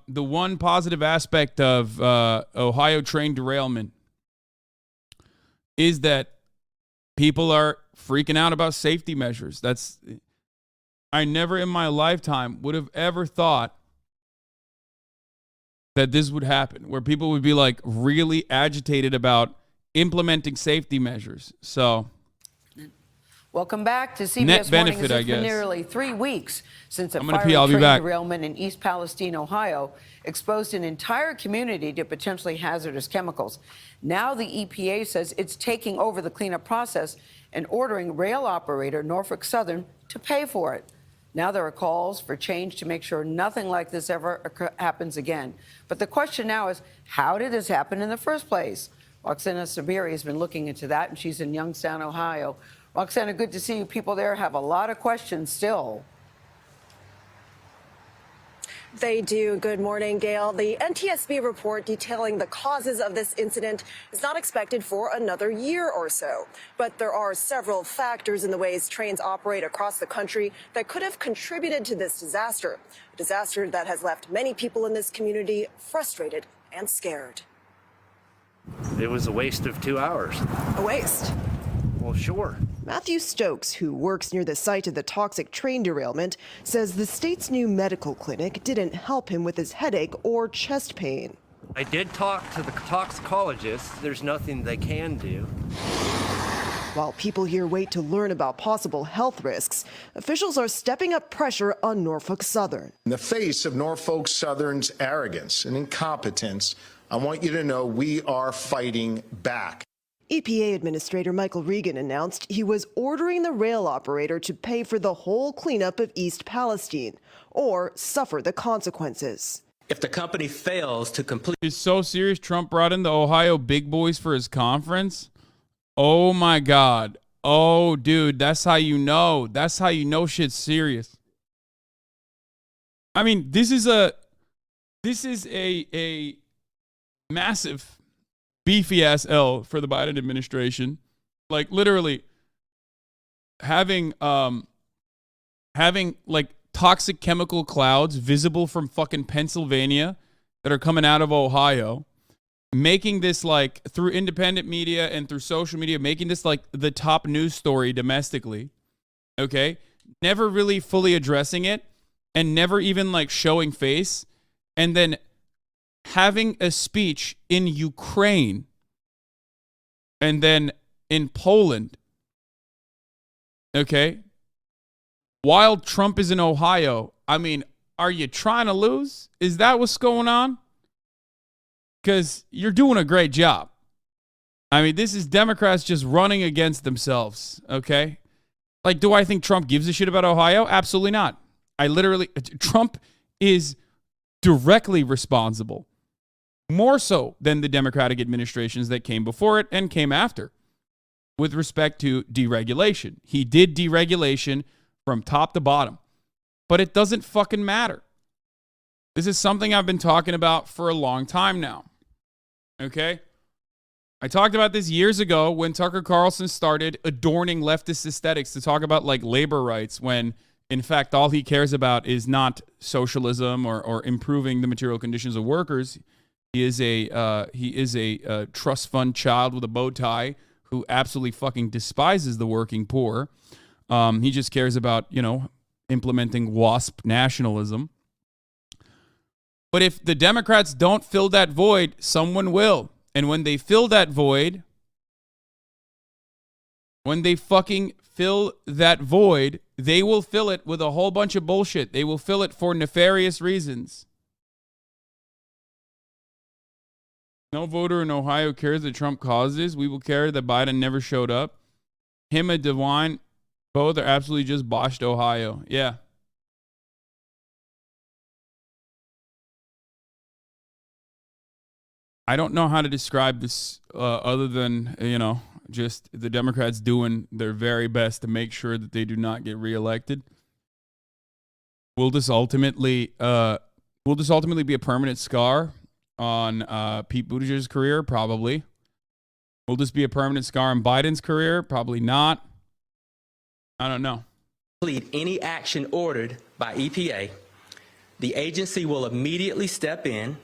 The one positive aspect of Ohio train derailment is that people are freaking out about safety measures. I never in my lifetime would have ever thought that this would happen, where people would be like really agitated about implementing safety measures. So, welcome back to CBS net benefit, Morning. It's I been guess. nearly 3 weeks since a I'm gonna fiery pee, I'll be train back. derailment in East Palestine, Ohio, exposed an entire community to potentially hazardous chemicals. Now the EPA says it's taking over the cleanup process and ordering rail operator Norfolk Southern to pay for it. Now there are calls for change to make sure nothing like this ever happens again. But the question now is, how did this happen in the first place? Roxana Sabiri has been looking into that, and she's in Youngstown, Ohio. Roxana, good to see you. People there have a lot of questions still. They do. Good morning, Gail. The NTSB report detailing the causes of this incident is not expected for another year or so. But there are several factors in the ways trains operate across the country that could have contributed to this disaster. A disaster that has left many people in this community frustrated and scared. It was a waste of 2 hours. A waste. Well, sure. Matthew Stokes, who works near the site of the toxic train derailment, says the state's new medical clinic didn't help him with his headache or chest pain. I did talk to the toxicologist. There's nothing they can do. While people here wait to learn about possible health risks, officials are stepping up pressure on Norfolk Southern. In the face of Norfolk Southern's arrogance and incompetence, I want you to know we are fighting back. EPA Administrator Michael Regan announced he was ordering the rail operator to pay for the whole cleanup of East Palestine or suffer the consequences. If the company fails to complete... It's so serious. Trump brought in the Ohio big boys for his conference. Oh, my God. Oh, dude, that's how you know. That's how you know shit's serious. I mean, this is a massive beefy ass L for the Biden administration. Like literally having like toxic chemical clouds visible from fucking Pennsylvania that are coming out of Ohio, making this like through independent media and through social media, making this like the top news story domestically. Okay? Never really fully addressing it and never even like showing face, and then having a speech in Ukraine and then in Poland, okay, while Trump is in Ohio. I mean, are you trying to lose? Is that what's going on? Because you're doing a great job. I mean, this is Democrats just running against themselves, okay? Like, do I think Trump gives a shit about Ohio? Absolutely not. Trump is directly responsible, more so than the Democratic administrations that came before it and came after, with respect to deregulation. He did deregulation from top to bottom, but it doesn't fucking matter. This is something I've been talking about for a long time now, okay? I talked about this years ago when Tucker Carlson started adorning leftist aesthetics to talk about like labor rights, when in fact all he cares about is not socialism or improving the material conditions of workers. He is a trust fund child with a bow tie who absolutely fucking despises the working poor. He just cares about, implementing WASP nationalism. But if the Democrats don't fill that void, someone will. And when they fill that void, when they fucking fill that void, they will fill it with a whole bunch of bullshit. They will fill it for nefarious reasons. No voter in Ohio cares that Trump caused this. We will care that Biden never showed up. Him and DeWine, both are absolutely just botched Ohio. Yeah. I don't know how to describe this other than, just the Democrats doing their very best to make sure that they do not get reelected. Will this ultimately be a permanent scar on Pete Buttigieg's career? Probably. Will this be a permanent scar on Biden's career? Probably not. I don't know. Any action ordered by EPA the agency will immediately step in,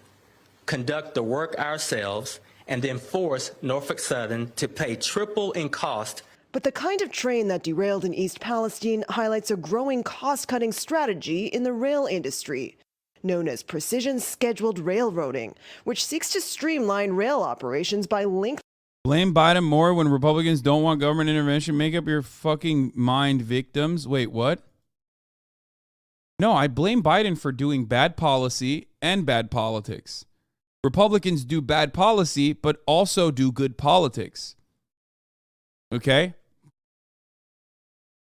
conduct the work ourselves, and then force Norfolk Southern to pay triple in cost. But the kind of train that derailed in East Palestine highlights a growing cost-cutting strategy in the rail industry, known as precision scheduled railroading, which seeks to streamline rail operations by lengthening. Blame Biden more when Republicans don't want government intervention. Make up your fucking mind, victims. Wait, what? No, I blame Biden for doing bad policy and bad politics. Republicans do bad policy, but also do good politics. Okay?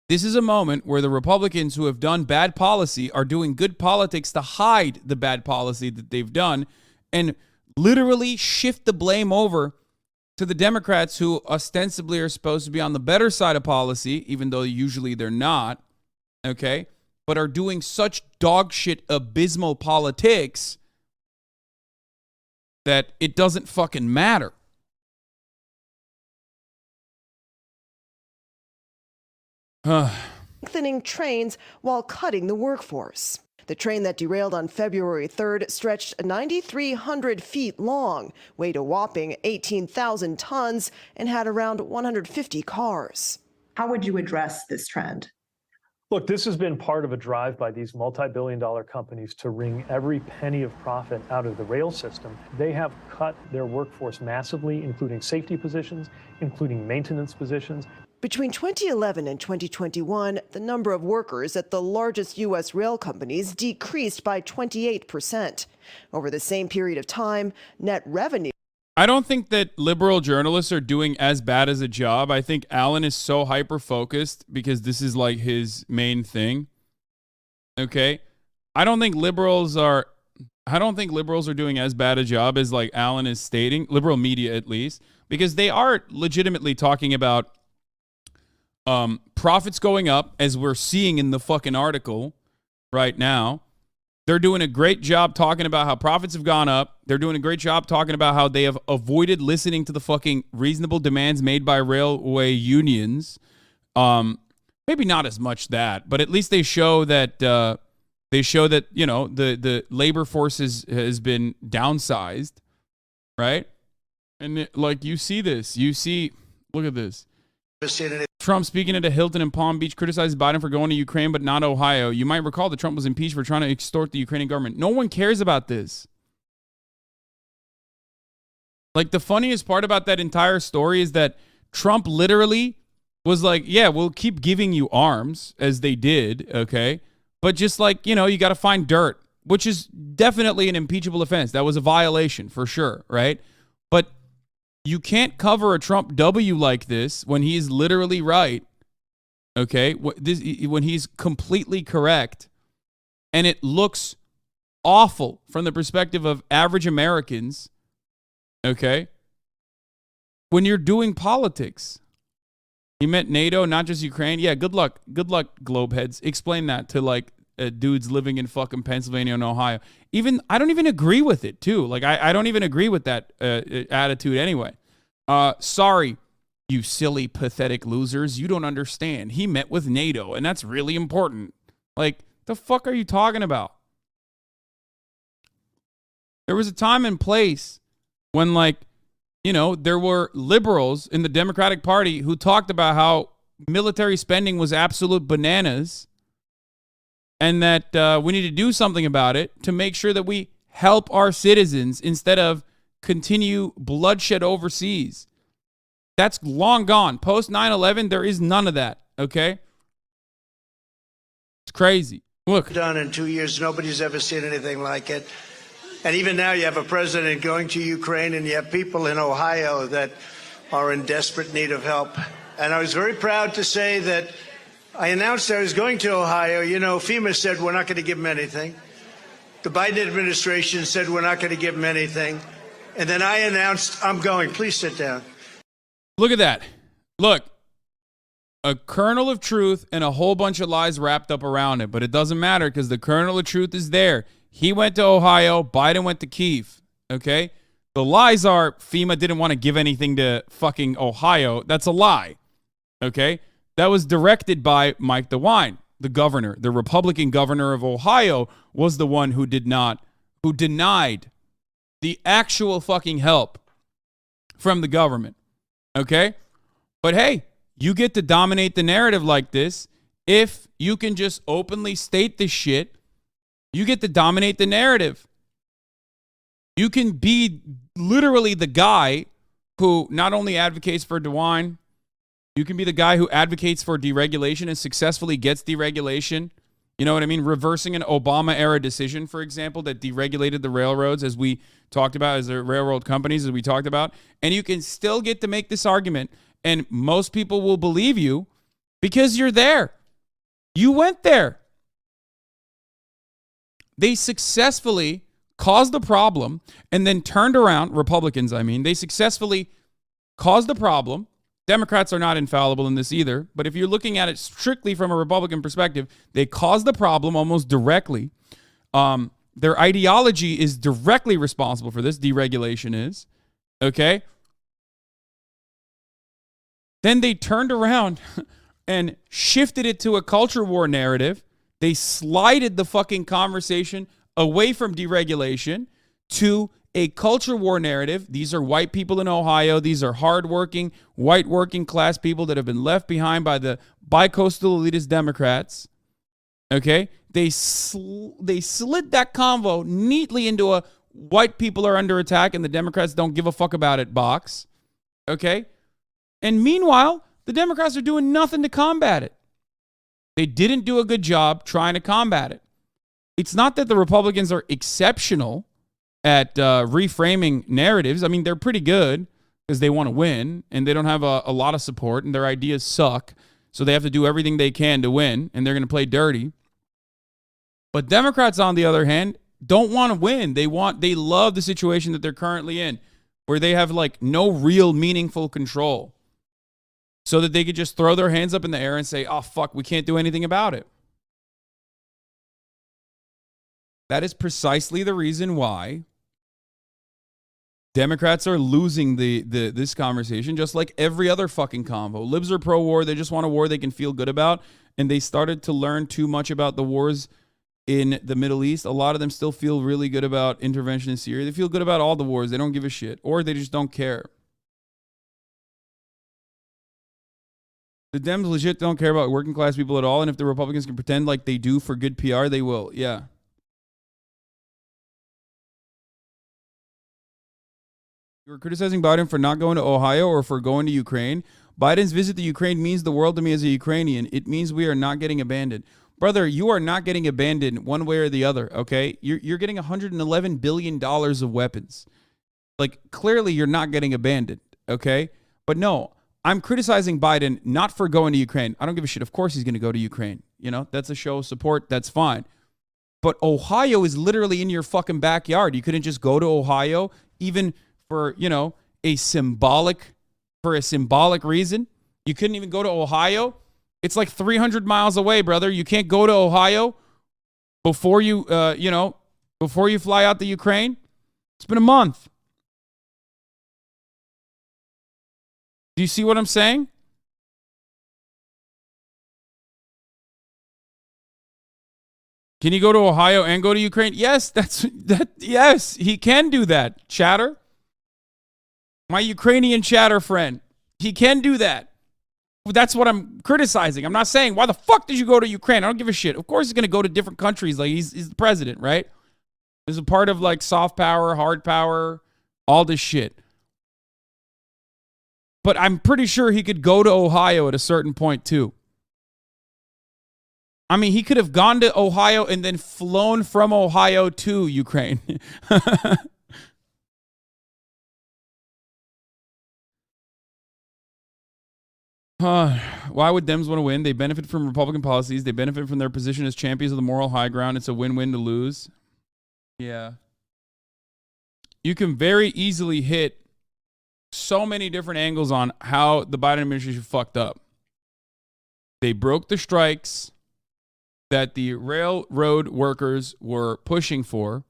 This is a moment where the Republicans who have done bad policy are doing good politics to hide the bad policy that they've done and literally shift the blame over to the Democrats who ostensibly are supposed to be on the better side of policy, even though usually they're not, okay, but are doing such dog shit abysmal politics that it doesn't fucking matter. Lengthening trains while cutting the workforce. The train that derailed on February 3rd stretched 9,300 feet long, weighed a whopping 18,000 tons, and had around 150 cars. How would you address this trend? Look, this has been part of a drive by these multi-billion-dollar companies to wring every penny of profit out of the rail system. They have cut their workforce massively, including safety positions, including maintenance positions. Between 2011 and 2021, the number of workers at the largest U.S. rail companies decreased by 28%. Over the same period of time, net revenue. I don't think that liberal journalists are doing as bad as a job. I think Alan is so hyper-focused because this is like his main thing. Okay? I don't think liberals are doing as bad a job as like Alan is stating, liberal media at least, because they are legitimately talking about profits going up, as we're seeing in the fucking article right now. They're doing a great job talking about how profits have gone up. They're doing a great job talking about how they have avoided listening to the fucking reasonable demands made by railway unions. Maybe not as much that, but at least they show that you know the labor force has been downsized, right? And like you see this, look at this. Trump speaking at a Hilton in Palm Beach criticized Biden for going to Ukraine, but not Ohio. You might recall that Trump was impeached for trying to extort the Ukrainian government. No one cares about this. Like, the funniest part about that entire story is that Trump literally was like, yeah, we'll keep giving you arms, as they did, okay? But just like, you know, you got to find dirt, which is definitely an impeachable offense. That was a violation for sure, right? But you can't cover a Trump W like this when he's literally right, okay? When he's completely correct, and it looks awful from the perspective of average Americans, okay? When you're doing politics. He meant NATO, not just Ukraine. Yeah, good luck, globeheads. Explain that to like dudes living in fucking Pennsylvania and Ohio. I don't even agree with it too. Like I don't even agree with that attitude anyway. Sorry, you silly, pathetic losers. You don't understand. He met with NATO, and that's really important. Like, the fuck are you talking about? There was a time and place when, like, you know, there were liberals in the Democratic Party who talked about how military spending was absolute bananas and that we need to do something about it to make sure that we help our citizens instead of continue bloodshed overseas. That's long gone. Post 9/11, there is none of that, okay? It's crazy. Look. Done in 2 years. Nobody's ever seen anything like it. And even now you have a president going to Ukraine and you have people in Ohio that are in desperate need of help. And I was very proud to say that I announced I was going to Ohio. You know, FEMA said we're not going to give them anything. The Biden administration said we're not going to give them anything. And then I announced I'm going. Please sit down. Look at that. Look, a kernel of truth and a whole bunch of lies wrapped up around it. But it doesn't matter because the kernel of truth is there. He went to Ohio. Biden went to Kyiv. Okay? The lies are FEMA didn't want to give anything to fucking Ohio. That's a lie. Okay? That was directed by Mike DeWine. the governor, the Republican governor of Ohio, was the one who denied the actual fucking help from the government. Okay? But hey, you get to dominate the narrative like this. If you can just openly state this shit, you get to dominate the narrative. You can be literally the guy who not only advocates for DeWine, you can be the guy who advocates for deregulation and successfully gets deregulation. You know what I mean? Reversing an Obama-era decision, for example, that deregulated the railroads, as we talked about, as the railroad companies, as we talked about. And you can still get to make this argument, and most people will believe you because you're there. You went there. They successfully caused the problem and then turned around, Republicans, I mean, they successfully caused the problem. Democrats are not infallible in this either, but if you're looking at it strictly from a Republican perspective, they caused the problem almost directly. Their ideology is directly responsible for this. Deregulation is. Okay? Then they turned around and shifted it to a culture war narrative. They slided the fucking conversation away from deregulation to a culture war narrative. These are white people in Ohio. These are hardworking, white working class people that have been left behind by the bi-coastal elitist Democrats. Okay? They slid that convo neatly into a white people are under attack and the Democrats don't give a fuck about it box. Okay? And meanwhile, the Democrats are doing nothing to combat it. They didn't do a good job trying to combat it. It's not that the Republicans are exceptional at reframing narratives. I mean, they're pretty good because they want to win and they don't have a lot of support and their ideas suck. So they have to do everything they can to win and they're going to play dirty. But Democrats, on the other hand, don't want to win. They love the situation that they're currently in where they have like no real meaningful control so that they could just throw their hands up in the air and say, oh, fuck, we can't do anything about it. That is precisely the reason why Democrats are losing this conversation, just like every other fucking convo. Libs are pro-war. They just want a war they can feel good about. And they started to learn too much about the wars in the Middle East. A lot of them still feel really good about intervention in Syria. They feel good about all the wars. They don't give a shit. Or they just don't care. The Dems legit don't care about working class people at all. And if the Republicans can pretend like they do for good PR, they will. Yeah. You were criticizing Biden for not going to Ohio or for going to Ukraine. Biden's visit to Ukraine means the world to me as a Ukrainian. It means we are not getting abandoned. Brother, you are not getting abandoned one way or the other, okay? You're getting $111 billion of weapons. Like, clearly you're not getting abandoned, okay? But no, I'm criticizing Biden not for going to Ukraine. I don't give a shit. Of course he's going to go to Ukraine. You know, that's a show of support. That's fine. But Ohio is literally in your fucking backyard. You couldn't just go to Ohio, even for, you know, a symbolic reason. You couldn't even go to Ohio. It's like 300 miles away, brother. You can't go to Ohio before you, before you fly out to Ukraine. It's been a month. Do you see what I'm saying? Can you go to Ohio and go to Ukraine? Yes, yes, he can do that, chatter. My Ukrainian chatter friend. He can do that. That's what I'm criticizing. I'm not saying, why the fuck did you go to Ukraine? I don't give a shit. Of course he's going to go to different countries. Like, he's the president, right? There's a part of, like, soft power, hard power, all this shit. But I'm pretty sure he could go to Ohio at a certain point, too. I mean, he could have gone to Ohio and then flown from Ohio to Ukraine. Why would Dems want to win? They benefit from Republican policies. They benefit from their position as champions of the moral high ground. It's a win-win to lose. Yeah. You can very easily hit so many different angles on how the Biden administration fucked up. They broke the strikes that the railroad workers were pushing for.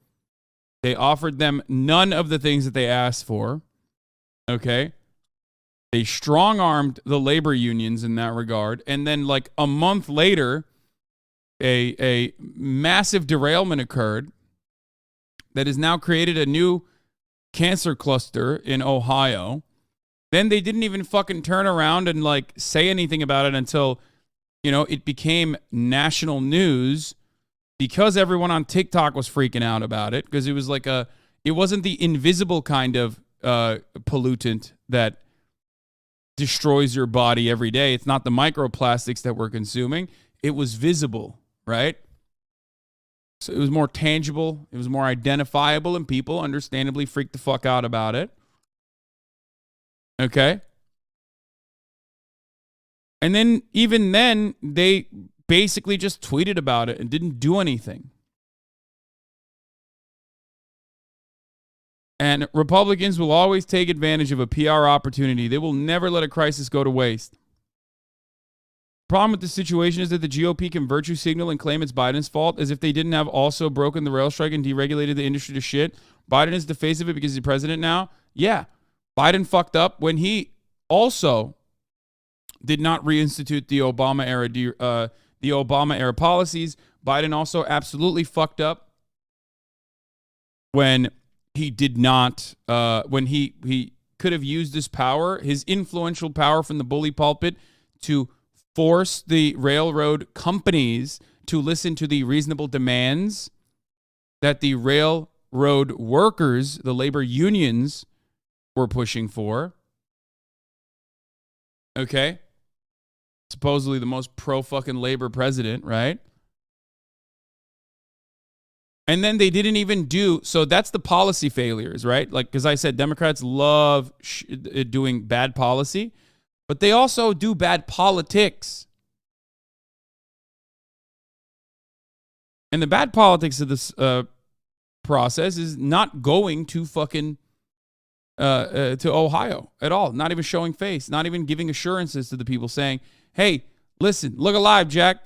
They offered them none of the things that they asked for. Okay? They strong-armed the labor unions in that regard. And then, like, a month later, a massive derailment occurred that has now created a new cancer cluster in Ohio. Then they didn't even fucking turn around and like say anything about it until, you know, it became national news because everyone on TikTok was freaking out about it, because it was like it wasn't the invisible kind of pollutant that destroys your body every day. It's not the microplastics that we're consuming. It was visible, right? So it was more tangible. It was more identifiable, and people understandably freaked the fuck out about it. Okay? And then, even then, they basically just tweeted about it and didn't do anything. And Republicans will always take advantage of a PR opportunity. They will never let a crisis go to waste. The problem with the situation is that the GOP can virtue signal and claim it's Biden's fault as if they didn't have also broken the rail strike and deregulated the industry to shit. Biden is the face of it because he's president now. Yeah, Biden fucked up when he also did not reinstitute the Obama era policies. Biden also absolutely fucked up when he did not, when he could have used his power, his influential power from the bully pulpit, to force the railroad companies to listen to the reasonable demands that the railroad workers, the labor unions, were pushing for. Okay? Supposedly the most pro-fucking labor president, right? And then they didn't even do, so that's the policy failures, right? Like, because I said, Democrats love doing bad policy, but they also do bad politics. And the bad politics of this process is not going to fucking to Ohio at all. Not even showing face. Not even giving assurances to the people saying, hey, listen, look alive, Jack.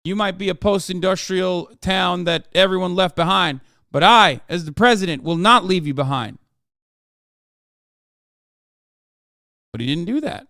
You might be a post-industrial town that everyone left behind, but I, as the president, will not leave you behind. But he didn't do that.